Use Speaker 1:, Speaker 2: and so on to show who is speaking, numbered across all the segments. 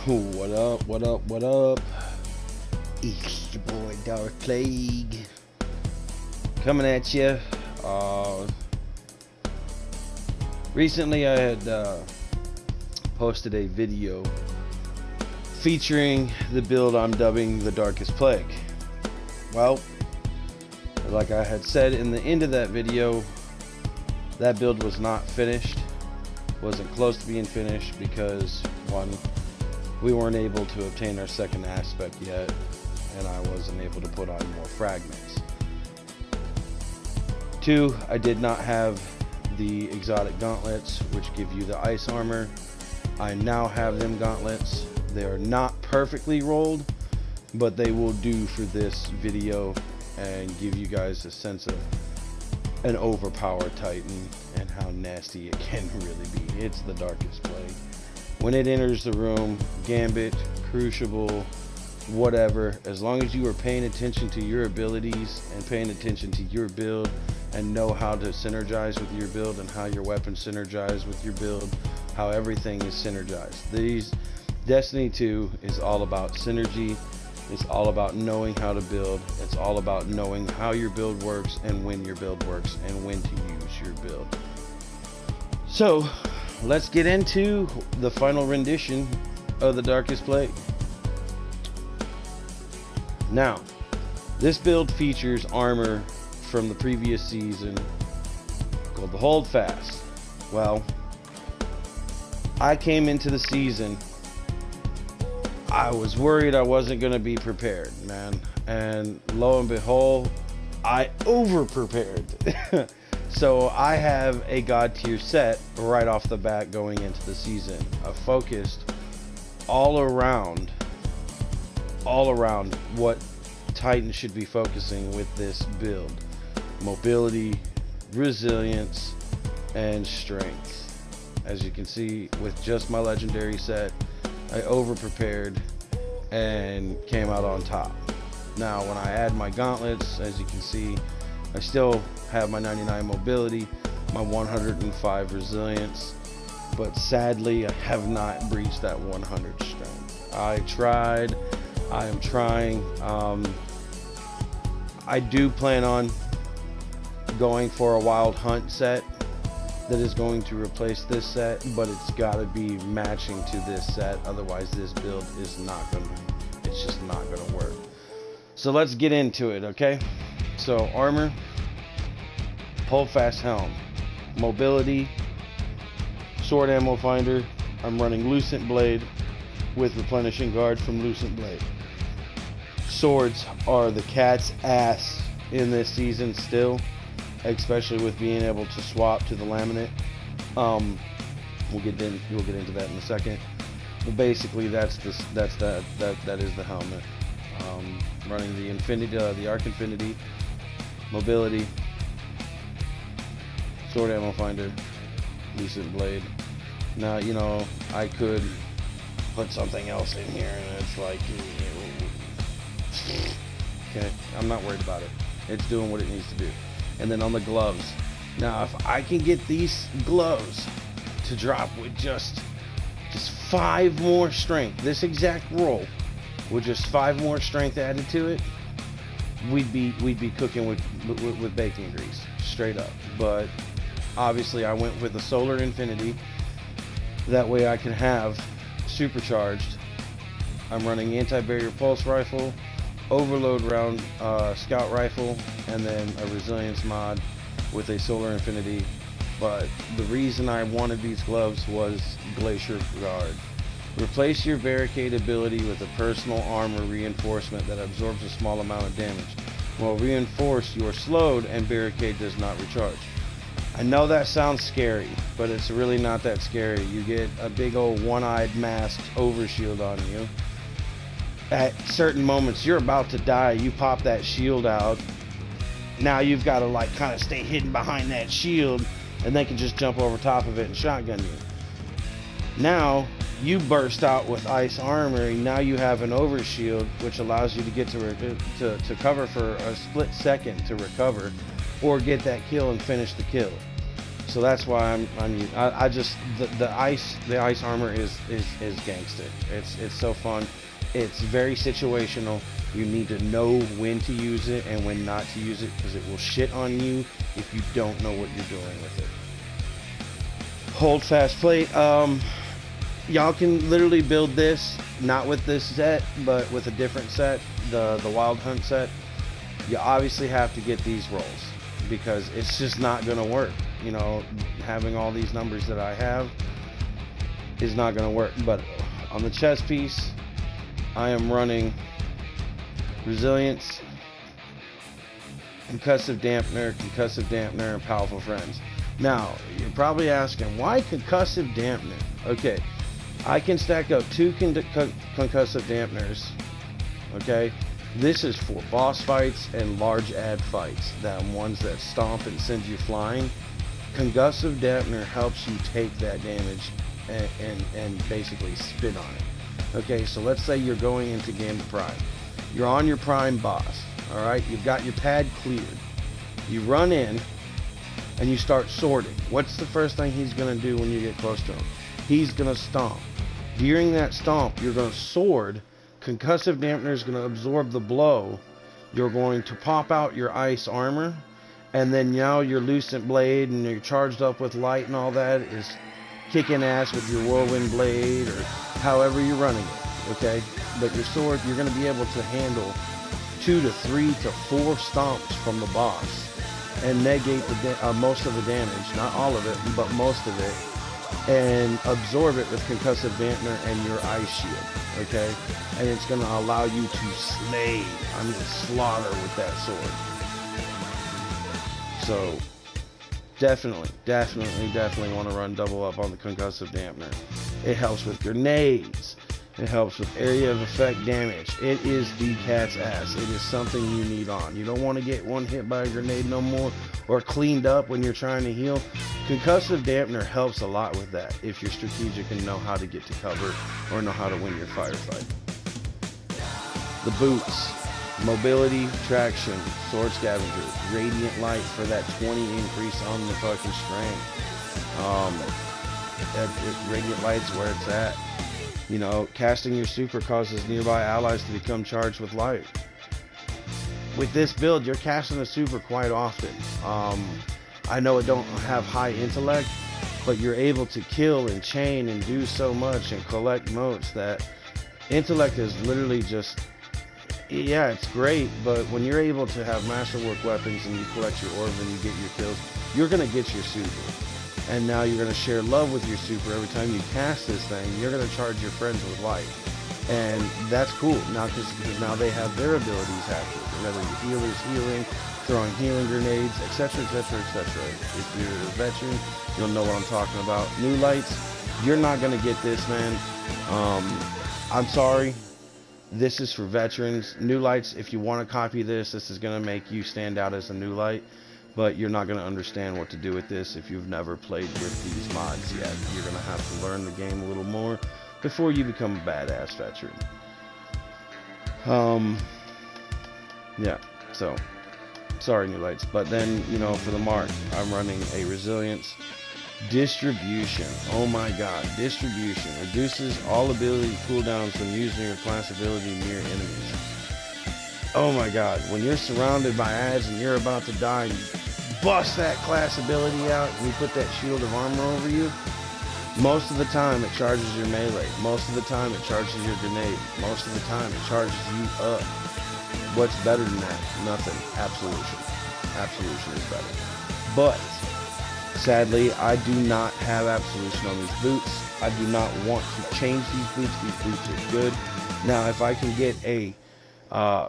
Speaker 1: What up, what up, what up? It's your boy Dark Plague coming at you. Recently I had posted a video featuring the build I'm dubbing the Darkest Plague. Well, like I had said in the end of that video, that build was not finished, wasn't close to being finished because one, we weren't able to obtain our second aspect yet, and I wasn't able to put on more fragments. Two, I did not have the exotic gauntlets, which give you the ice armor. I now have them gauntlets. They are not perfectly rolled, but they will do for this video and give you guys a sense of an overpowered Titan and how nasty it can really be. It's the Darkest Plague. When it enters the room, Gambit, Crucible, whatever, as long as you are paying attention to your abilities and paying attention to your build and know how to synergize with your build and how your weapons synergize with your build, how everything is synergized. Destiny 2 is all about synergy. It's all about knowing how to build. It's all about knowing how your build works and when your build works and when to use your build. So let's get into the final rendition of the Darkest Plague. Now, this build features armor from the previous season called the Holdfast. Well, I came into the season, I was worried I wasn't going to be prepared, man. And lo and behold, I over-prepared. So I have a god tier set right off the bat going into the season. I focused all around what Titan should be focusing with this build. Mobility, resilience, and strength. As you can see, with just my legendary set, I over-prepared and came out on top. Now, when I add my gauntlets, as you can see, I still have my 99 mobility, my 105 resilience, but sadly, I have not breached that 100 strength. I tried. I am trying. I do plan on going for a wild hunt set that is going to replace this set, but it's got to be matching to this set, otherwise this build is not gonna, it's just not gonna work. So let's get into it, okay? So armor, Holdfast helm, mobility, sword ammo finder. I'm running Lucent Blade with replenishing guard from Lucent Blade. Swords are the cat's ass in this season still, especially with being able to swap to the laminate. We'll get into that in a second. But basically, that is the helmet. Running the Infinity, the Arc Infinity, mobility, sword ammo finder, Lucent Blade. Now, you know, I could put something else in here, and it's like, okay, I'm not worried about it. It's doing what it needs to do. And then on the gloves, now if I can get these gloves to drop with just 5 more strength, this exact roll with just 5 more strength added to it, we'd be cooking with bacon grease, straight up. But obviously I went with the Solar Infinity, that way I can have supercharged. I'm running anti-barrier pulse rifle, overload round scout rifle, and then a resilience mod with a Solar Infinity. But the reason I wanted these gloves was Glacier Guard. Replace your barricade ability with a personal armor reinforcement that absorbs a small amount of damage. While reinforced, you are slowed and barricade does not recharge. I know that sounds scary, but it's really not that scary. You get a big old one-eyed masked overshield on you. At certain moments, you're about to die, you pop that shield out. Now you've got to like kind of stay hidden behind that shield, and they can just jump over top of it and shotgun you. Now you burst out with ice armor, and now you have an overshield, which allows you to get to cover for a split second to recover, or get that kill and finish the kill. So that's why I just the ice armor is gangster. It's so fun. It's very situational. You need to know when to use it and when not to use it, because it will shit on you if you don't know what you're doing with it. Hold fast plate. Y'all can literally build this, not with this set, but with a different set, the Wild Hunt set. You obviously have to get these rolls, because it's just not gonna work. You know, having all these numbers that I have is not gonna work. But on the chest piece, I am running Resilience, Concussive Dampener, and Powerful Friends. Now, you're probably asking, why Concussive Dampener? Okay, I can stack up 2 Concussive Dampeners, okay? This is for boss fights and large ad fights, that ones that stomp and send you flying. Concussive Dampener helps you take that damage and basically spit on it. Okay, so let's say you're going into Gambit Prime. You're on your Prime boss, alright? You've got your pad cleared. You run in, and you start sorting. What's the first thing he's going to do when you get close to him? He's going to stomp. During that stomp, you're going to sword. Concussive Dampener is going to absorb the blow. You're going to pop out your ice armor, and then now your Lucent Blade and you're charged up with light and all that is kicking ass with your Whirlwind Blade, or however you're running it, okay? But your sword, you're going to be able to handle 2 to 3 to 4 stomps from the boss and negate most of the damage, not all of it, but most of it, and absorb it with Concussive Dampener and your Ice Shield, okay? And it's going to allow you to slaughter with that sword. So definitely want to run double up on the Concussive Dampener. It helps with grenades. It helps with area of effect damage. It is the cat's ass. It is something you need on. You don't want to get one hit by a grenade no more, or cleaned up when you're trying to heal. Concussive Dampener helps a lot with that if you're strategic and know how to get to cover or know how to win your firefight. The boots, mobility, traction, sword scavenger, radiant light for that 20 increase on the fucking strength. Radiant light's where it's at. You know, casting your super causes nearby allies to become charged with light. With this build, you're casting a super quite often. I know it don't have high intellect, but you're able to kill and chain and do so much and collect motes that intellect is literally just, yeah, it's great, but when you're able to have masterwork weapons and you collect your orbs and you get your kills, you're going to get your super. And now you're going to share love with your super. Every time you cast this thing, you're going to charge your friends with light. And that's cool, now because now they have their abilities active. Whether your healer's healing, throwing healing grenades, etc., etc., etc. If you're a veteran, you'll know what I'm talking about. New lights, you're not going to get this, man. I'm sorry. This is for veterans. New lights, if you want to copy this is going to make you stand out as a new light. But you're not going to understand what to do with this if you've never played with these mods yet. You're going to have to learn the game a little more before you become a badass veteran. Yeah, so, sorry New Lights. But then, you know, for the mark, I'm running a Resilience. Distribution. Oh my god, Distribution. Reduces all ability cooldowns when using your class ability near enemies. Oh my god, when you're surrounded by ads and you're about to die and you bust that class ability out and you put that shield of armor over you, most of the time it charges your melee. Most of the time it charges your grenade. Most of the time it charges you up. What's better than that? Nothing. Absolution. Absolution is better. But, sadly, I do not have Absolution on these boots. I do not want to change these boots. These boots are good. Now, if I can get a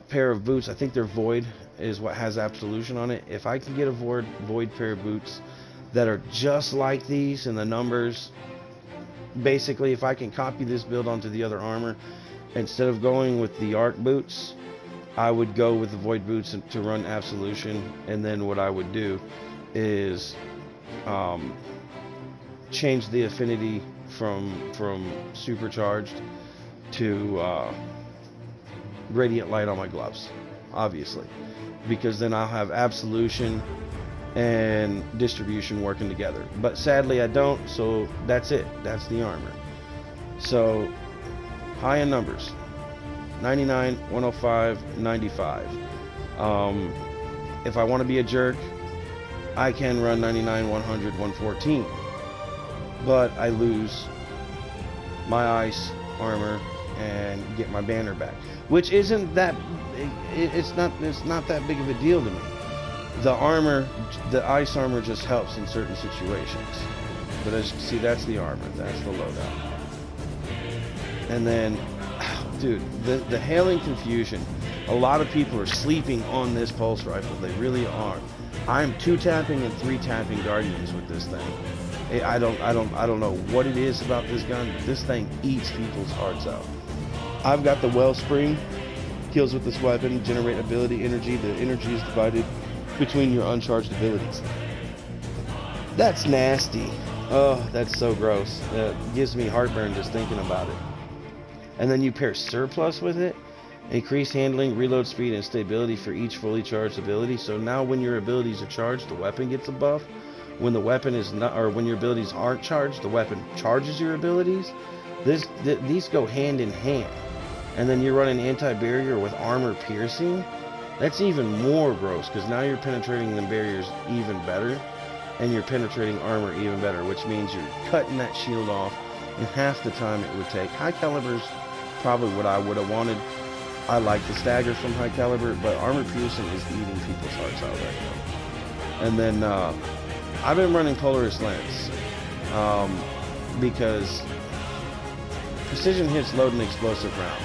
Speaker 1: pair of boots, I think they're Void is what has Absolution on it. If I can get a Void pair of boots that are just like these in the numbers, basically if I can copy this build onto the other armor, instead of going with the Arc boots, I would go with the Void boots to run Absolution. And then what I would do is change the affinity from supercharged to radiant light on my gloves, obviously, because then I'll have Absolution and distribution working together. But sadly I don't, so that's it. That's the armor. So high in numbers. 99, 105, 95. If I want to be a jerk, I can run 99, 100, 114. But I lose my ice armor and get my banner back, which isn't that it's not that big of a deal to me. The ice armor just helps in certain situations. But as you can see, that's the armor, that's the loadout. And then, dude, the hailing confusion. A lot of people are sleeping on this pulse rifle. They really are. I'm 2-tapping and 3-tapping Guardians with this thing. I don't know what it is about this gun, but this thing eats people's hearts out. I've got the Wellspring. Kills with this weapon, generate ability energy. The energy is divided between your uncharged abilities. That's nasty. Oh, that's so gross. It gives me heartburn just thinking about it. And then you pair Surplus with it. Increase handling, reload speed, and stability for each fully charged ability. So now when your abilities are charged, the weapon gets a buff. When the weapon is not, or when your abilities aren't charged, the weapon charges your abilities. These go hand in hand. And then you're running anti-barrier with armor piercing. That's even more gross, because now you're penetrating the barriers even better, and you're penetrating armor even better, which means you're cutting that shield off in half the time it would take. High caliber's probably what I would have wanted. I like the stagger from high caliber, but armor piercing is eating people's hearts out right now. And then I've been running Polaris Lance because precision hits load an explosive round.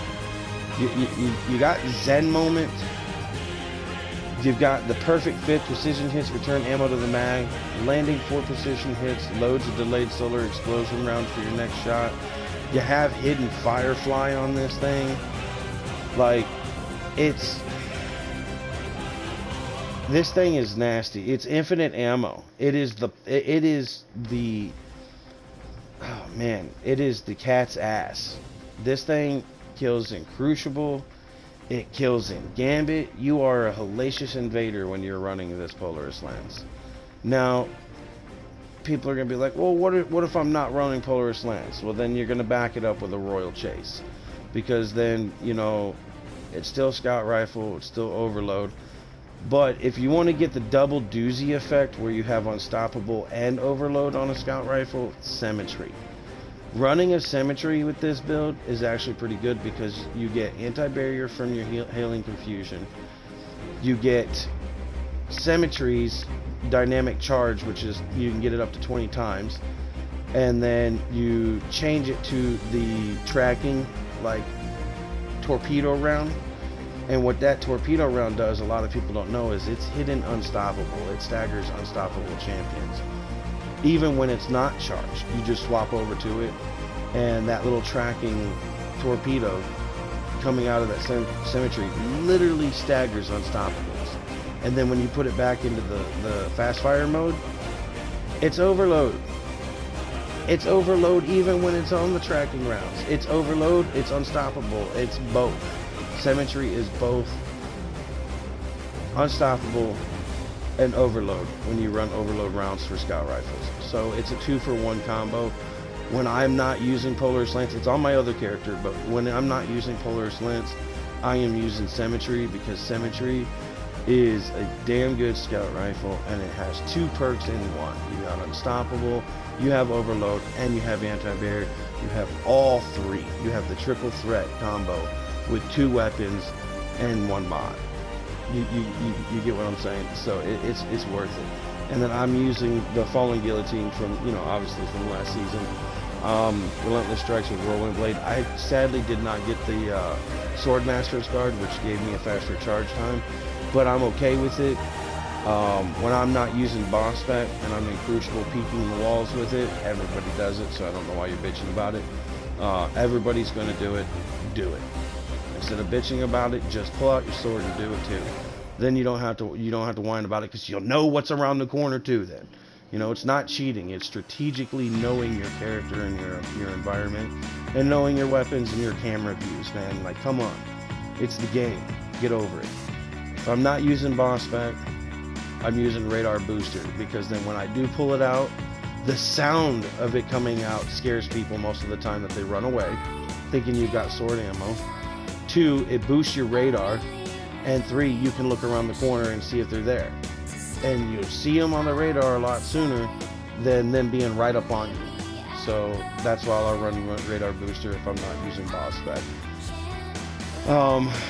Speaker 1: You got Zen Moment. You've got the perfect fit. Precision hits return ammo to the mag. Landing 4 precision hits loads a delayed solar explosion round for your next shot. You have hidden Firefly on this thing. Like, this thing is nasty. It's infinite ammo. It is the oh man, it is the cat's ass. This thing kills in Crucible. It kills in Gambit. You are a hellacious invader when you're running this Polaris Lance. Now, people are going to be like, well, what if I'm not running Polaris Lance? Well, then you're going to back it up with a Royal Chase. Because then, you know, it's still Scout Rifle, it's still Overload. But if you want to get the double doozy effect where you have Unstoppable and Overload on a Scout Rifle, Symmetry. Running a Symmetry with this build is actually pretty good because you get anti-barrier from your hailing confusion. You get Symmetry's dynamic charge, which is you can get it up to 20 times. And then you change it to the tracking, like torpedo round. And what that torpedo round does, a lot of people don't know, is it's hidden unstoppable. It staggers unstoppable champions. Even when it's not charged, you just swap over to it, and that little tracking torpedo coming out of that Symmetry literally staggers unstoppables. And then when you put it back into the fast fire mode, it's Overload. It's Overload even when it's on the tracking rounds. It's Overload, it's Unstoppable, it's both. Symmetry is both Unstoppable and Overload when you run Overload rounds for Scout Rifles. So it's a 2-for-1 combo. When I'm not using Polaris Lance, it's on my other character, but when I'm not using Polaris Lance, I am using Symmetry because Symmetry is a damn good Scout Rifle and it has 2 perks in one. You got Unstoppable, you have Overload, and you have Anti-Barrier. You have all 3. You have the triple threat combo with 2 weapons and 1 mod. You get what I'm saying? So it's worth it. And then I'm using the Falling Guillotine from, you know, obviously from last season. Relentless Strikes with Rolling Blade. I sadly did not get the Swordmaster's Guard, which gave me a faster charge time, but I'm okay with it. When I'm not using Boss Spec and I'm in Crucible peeking the walls with it, everybody does it, so I don't know why you're bitching about it. Everybody's going to do it. Do it. Instead of bitching about it, just pull out your sword and do it too. Then you don't have to whine about it because you'll know what's around the corner too. Then, you know, it's not cheating. It's strategically knowing your character and your environment, and knowing your weapons and your camera views. Man, like, come on, it's the game. Get over it. If I'm not using Boss Spec, I'm using radar booster, because then when I do pull it out, the sound of it coming out scares people most of the time, that they run away thinking you've got sword ammo. 2, it boosts your radar. And 3, you can look around the corner and see if they're there. And you'll see them on the radar a lot sooner than them being right up on you. So that's why I run radar booster if I'm not using boss spec.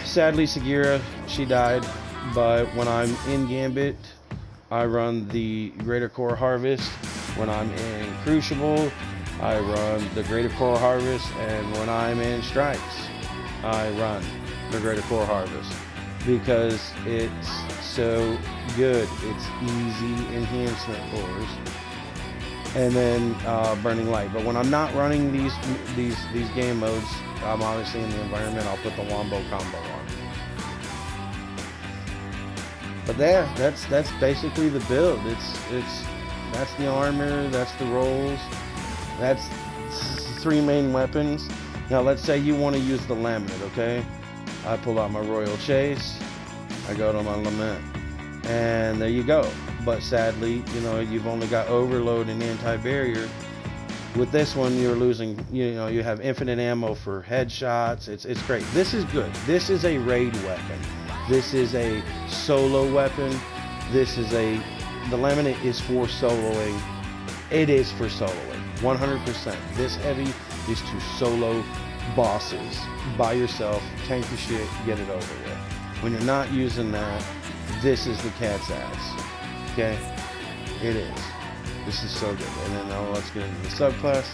Speaker 1: Sadly, Sagira, she died. But when I'm in Gambit, I run the Greater Core Harvest. When I'm in Crucible, I run the Greater Core Harvest. And when I'm in Strikes, I run the Greater Core Harvest. Because it's so good. It's easy enhancement cores. And then Burning Light. But when I'm not running these game modes, I'm obviously in the environment, I'll put the Wombo combo on. But yeah, that's basically the build. That's the armor, that's the rolls, that's 3 main weapons. Now let's say you want to use the Laminate, okay? I pull out my Royal Chase, I go to my Lament, and there you go. But sadly, you know, you've only got Overload and Anti-Barrier. With this one, you're losing, you know, you have infinite ammo for headshots. It's great. This is good. This is a raid weapon. This is a solo weapon. The Laminate is for soloing. It is for soloing, 100%. This heavy is to solo bosses by yourself, tank the shit, get it over with. When you're not using that, this is the cat's ass. Okay? It is. This is so good. And then now let's get into the subclass.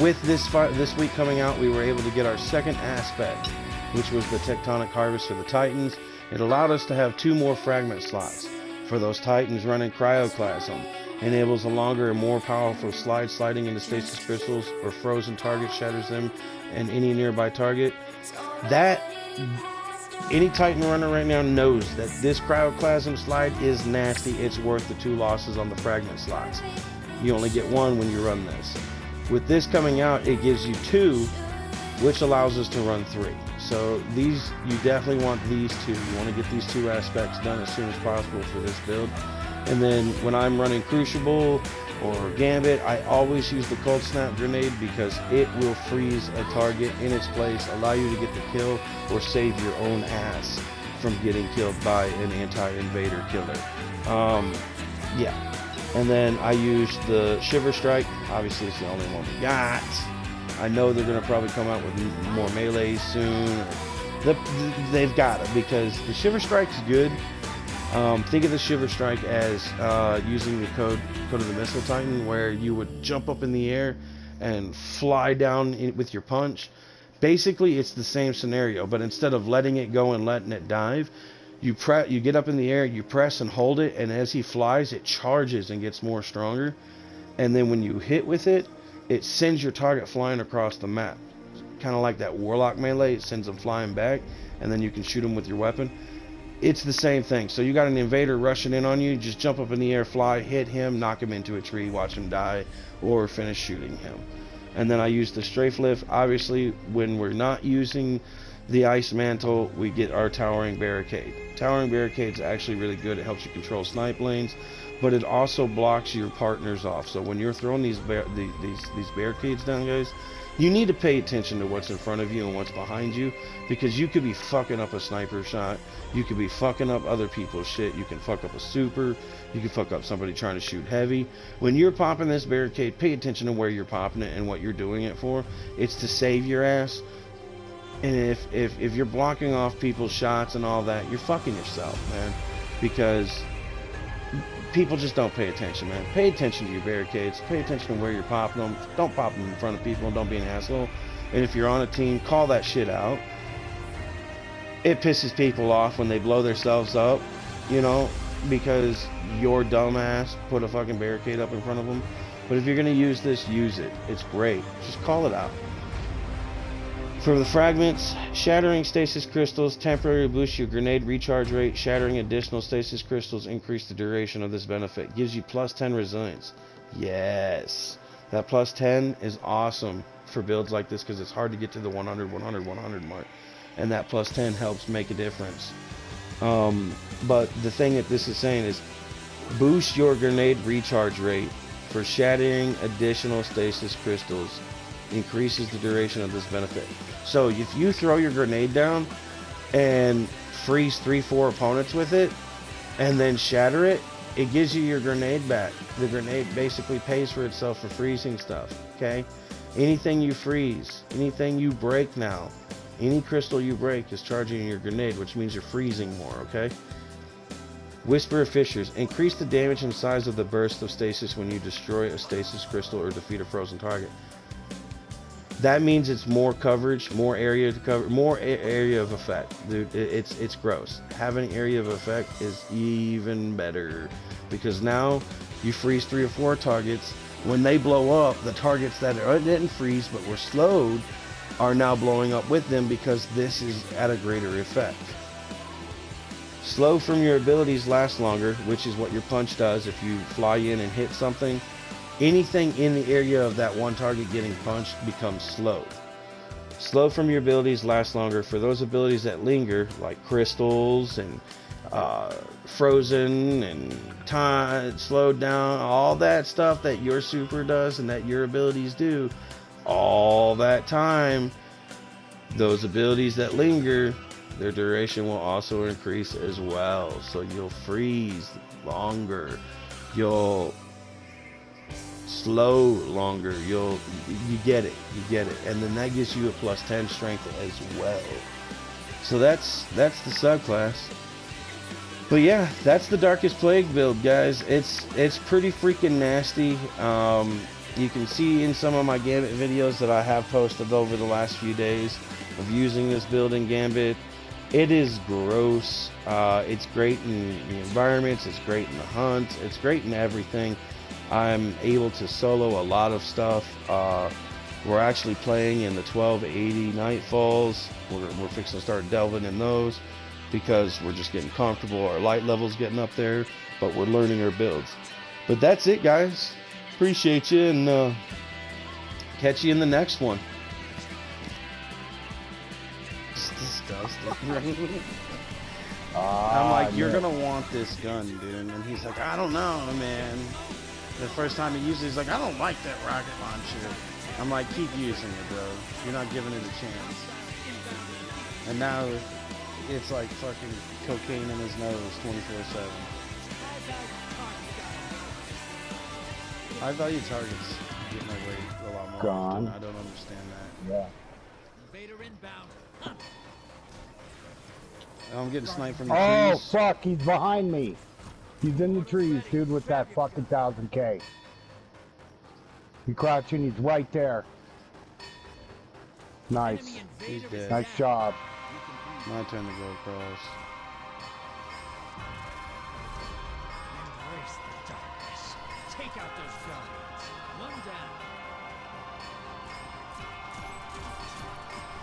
Speaker 1: With this week coming out, we were able to get our second aspect, which was the Tectonic Harvest for the Titans. It allowed us to have 2 more fragment slots for those Titans running Cryoclasm. Enables a longer and more powerful sliding into stasis crystals or frozen target, shatters them and any nearby target. That any Titan runner right now knows that this Cryoclasm slide is nasty. It's worth the 2 losses on the fragment slots. You only get 1 when you run this. With this coming out, it gives you 2, which allows us to run 3. So these, you definitely want these 2. You want to get these 2 aspects done as soon as possible for this build. And then when I'm running Crucible or Gambit, I always use the Cold Snap Grenade, because it will freeze a target in its place, allow you to get the kill, or save your own ass from getting killed by an anti-invader killer. Yeah. And then I use the Shiver Strike. Obviously, it's the only one we got. I know they're going to probably come out with more melees soon. They've got it, because the Shiver Strike's good. Think of the Shiver Strike as using the code of the Missile Titan, where you would jump up in the air and fly down with your punch. Basically, it's the same scenario, but instead of letting it go and letting it dive, you get up in the air, you press and hold it, and as he flies, it charges and gets more stronger. And then when you hit with it, it sends your target flying across the map. Kind of like that Warlock melee, it sends them flying back, and then you can shoot them with your weapon. It's the same thing. So you got an invader rushing in on you, just jump up in the air, fly, hit him, knock him into a tree, watch him die, or finish shooting him. And then I use the Strafe Lift. Obviously, when we're not using the Ice Mantle, we get our Towering Barricade. Towering Barricade is actually really good. It helps you control snipe lanes, but it also blocks your partners off. So when you're throwing these barricades down, guys, you need to pay attention to what's in front of you and what's behind you, because you could be fucking up a sniper shot. You could be fucking up other people's shit. You can fuck up a super. You can fuck up somebody trying to shoot heavy. When you're popping this barricade, pay attention to where you're popping it and what you're doing it for. It's to save your ass. And if you're blocking off people's shots and all that, you're fucking yourself, man. Because people just don't pay attention, man. Pay attention to your barricades. Pay attention to where you're popping them. Don't pop them in front of people. Don't be an asshole. And if you're on a team, call that shit out. It pisses people off when they blow themselves up, you know, because your dumbass put a fucking barricade up in front of them. But if you're going to use this, use it. It's great. Just call it out. For the fragments, shattering stasis crystals temporarily boosts your grenade recharge rate. Shattering additional stasis crystals increase the duration of this benefit. Gives you plus 10 resilience. Yes. That plus 10 is awesome for builds like this, because it's hard to get to the 100 mark. And that plus 10 helps make a difference. But the thing that this is saying is boost your grenade recharge rate for shattering additional stasis crystals. Increases the duration of this benefit. So if you throw your grenade down and freeze 3-4 opponents with it and then shatter it, it gives you your grenade back. The grenade basically pays for itself for freezing stuff. Okay, anything you freeze, anything you break now, any crystal you break is charging your grenade, which means you're freezing more. Okay. Whisper of Fissures. Increase the damage and size of the burst of stasis when you destroy a stasis crystal or defeat a frozen target. That means it's more coverage, more area to cover, more area of effect. Dude, it's gross. Having area of effect is even better because now you freeze 3 or 4 targets. When they blow up, the targets that didn't freeze but were slowed are now blowing up with them because this is at a greater effect. Slow from your abilities last longer, which is what your punch does. If you fly in and hit something, anything in the area of that one target getting punched becomes slowed. Slow from your abilities last longer. For those abilities that linger, like crystals and frozen and time slowed down, all that stuff that your super does and that your abilities do, all that time, those abilities that linger, their duration will also increase as well. So you'll freeze longer, you'll slow longer, you get it, and then that gives you a plus 10 strength as well. So that's the subclass. But yeah, that's the Darkest Plague build, guys. It's pretty freaking nasty. You can see in some of my Gambit videos that I have posted over the last few days of using this build in Gambit. It is gross. It's great in the environments, it's great in the hunt, it's great in everything. I'm able to solo a lot of stuff. We're actually playing in the 1280 Nightfalls. We're fixing to start delving in those because we're just getting comfortable. Our light level's getting up there, but we're learning our builds. But that's it, guys. Appreciate you, and catch you in the next one. Disgusting. I'm like, you're gonna want this gun, dude. And he's like, I don't know, man. The first time he used it, he's like, I don't like that rocket launcher. I'm like, keep using it, bro. You're not giving it a chance. And now it's like fucking cocaine in his nose 24/7. High value targets getting away a lot more often. I don't understand that.
Speaker 2: Yeah.
Speaker 3: Invader inbound.
Speaker 1: I'm getting sniped from the
Speaker 2: Oh,
Speaker 1: trees.
Speaker 2: fuck, he's behind me. He's in the trees, dude, with that fucking 1000K. He's crouching, he's right there. Nice.
Speaker 1: He's dead.
Speaker 2: Nice job.
Speaker 1: My turn to go across.
Speaker 3: Embrace the darkness. Take out those guardians. One down.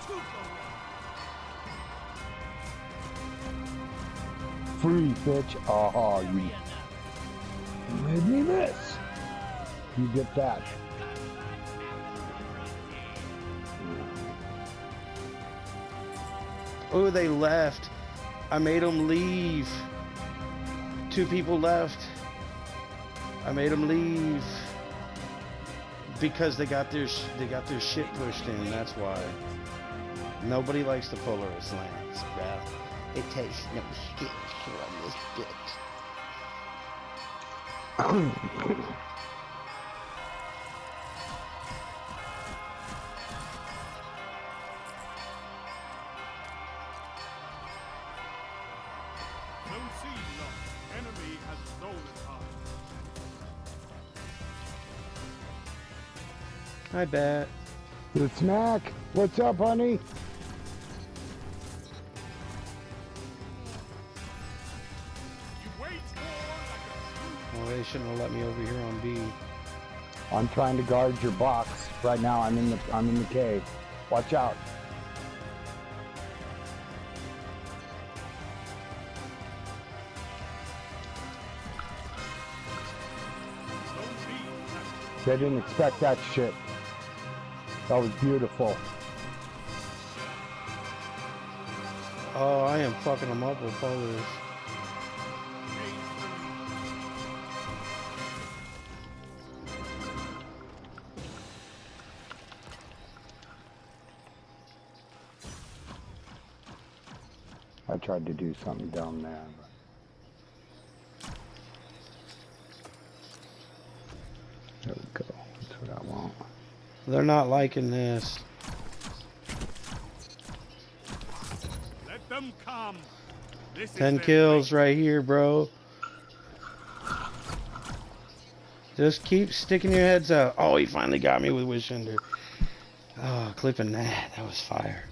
Speaker 3: Two for one.
Speaker 2: Free, bitch. Oh, you made me miss. You get that.
Speaker 1: Oh, they left. I made them leave. 2 people left. I made them leave because they got their shit pushed in. That's why. Nobody likes the Polaris Lance, bro. It tastes no shit from this bitch.
Speaker 4: Enemy has stolen time.
Speaker 1: Hi, Bat.
Speaker 2: The snack. What's up, honey?
Speaker 4: You wage war like a
Speaker 1: Well, they shouldn't have let me over here on B.
Speaker 2: I'm trying to guard your box. Right now, I'm in the cave. Watch out. They didn't expect that shit. That was beautiful.
Speaker 1: Oh, I am fucking them up with boulders.
Speaker 2: I tried to do something down there. There we go. That's what I want.
Speaker 1: They're not liking this.
Speaker 4: Let them come. This is
Speaker 1: 10
Speaker 4: their
Speaker 1: kills
Speaker 4: right.
Speaker 1: right here, bro. Just keep sticking your heads out. Oh, he finally got me with Wishender. Oh, clipping that. That was fire.